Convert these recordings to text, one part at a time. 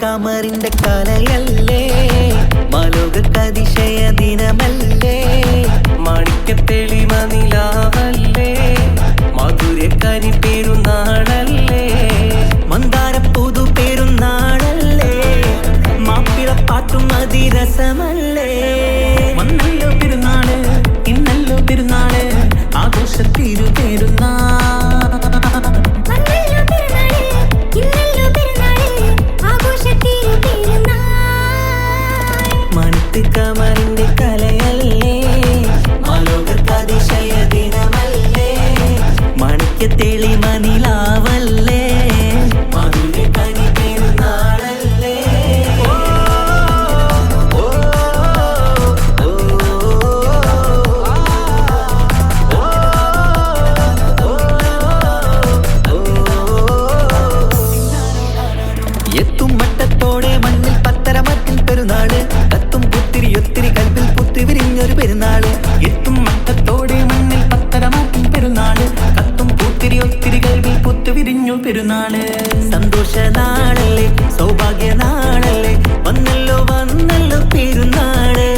കമറിന്റെ കലയല്ലേ മാലോകതിശയ ദിനമല്ലേ മാണിക്യത്തെളിമ നിലാവല്ലേ മധുരക്കനി പെരുന്നാളല്ലേ മന്ദാര പുതു പെരുന്നാളല്ലേ മാപ്പിളപ്പാട്ടും അതിരസമല്ലേ വന്നല്ലോ പെരുന്നാള് ഇന്നല്ലോ പെരുന്നാള് ആഘോഷത്തിരു പെരുന്നാൾ കമറിന്റെ കലയല്ലേ മാലോകതിശയ ദിനമല്ലേ മാണിക്യത്തെളിമ നിലാവല്ലേ മധുരക്കനി പെരുന്നാളല്ലേ എത്തും മട്ടത്തോടെ മണ്ണിൽ പത്തരമത്തിൽ പെരുന്നാള് കത്തും പുത്തിരി ഒത്തിരി കൽപ്പിൽ പുത്തി വിരിഞ്ഞൊരു പെരുന്നാള് എത്തും മട്ടത്തോടെ മണ്ണിൽ പത്തരമാക്കും പെരുന്നാള് കത്തും പൂത്തിരി ഒത്തിരി കൽവിൽ പുത്തു വിരിഞ്ഞു പെരുന്നാള് സന്തോഷ നാളല്ലേ സൗഭാഗ്യ നാളല്ലേ വന്നല്ലോ വന്നല്ലോ പെരുന്നാള്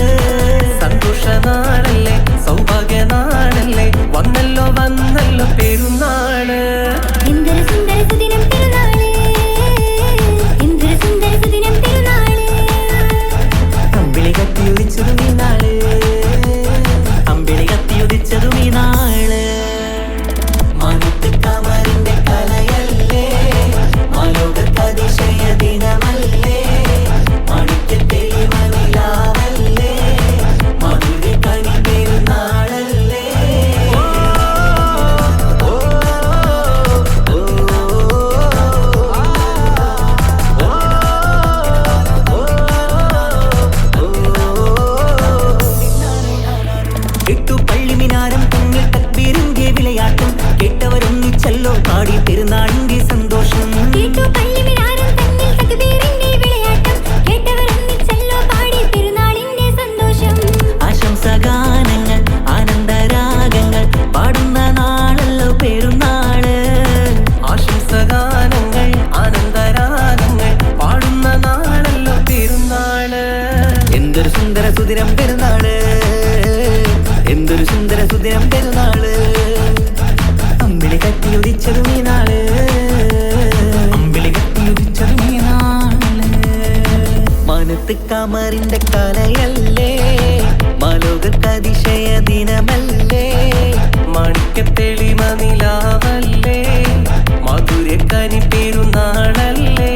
സന്തോഷ നാളല്ലേ സൗഭാഗ്യ നാളല്ലേ വന്നല്ലോ വന്നല്ലോ പെരുന്നാള് അമ്പിളി കത്തിയുദിച്ചതും ഈ നാള് അമ്പിളി കത്തിയുദിച്ചതും ഈ നാള് മാനത്ത് കമറിന്റെ കലയല്ലേ മാലോകതിശയ ദിനമല്ലേ മാണിക്യത്തെളിമ നിലാവല്ലേ മധുരക്കനി പെരുന്നാളല്ലേ എട്ടു പള്ളിമിനാരം തമ്മിൽ തക്ബീറിന്റെ വിളയാട്ടം കേട്ടവരൊന്നിച്ചല്ലോ പാടി പെരുന്നാളിന്റെ സന്തോഷം ആശംസഗാനങ്ങൾ ആനന്ദരാഗങ്ങൾ പാടുന്ന നാളല്ലോ പെരുന്നാള് ആശംസഗാനങ്ങൾ ആനന്ദരാഗങ്ങൾ പാടുന്ന നാളല്ലോ പെരുന്നാള് എന്തൊരു സുന്ദര സുദിനം പെരുന്നാള് എന്തൊരു സുന്ദര സുദിനം പെരുന്നാള് അമ്പിളി കത്തിയുദിച്ചതും ഈ നാള് അമ്പിളി കത്തിയുദിച്ചതും ഈ നാള് മാനത്ത് കമറിന്റെ കലയല്ലേ മാലോകതിശയ ദിനമല്ലേ മാണിക്യത്തെളിമ നിലാവല്ലേ മധുരക്കനി പെരുന്നാളല്ലേ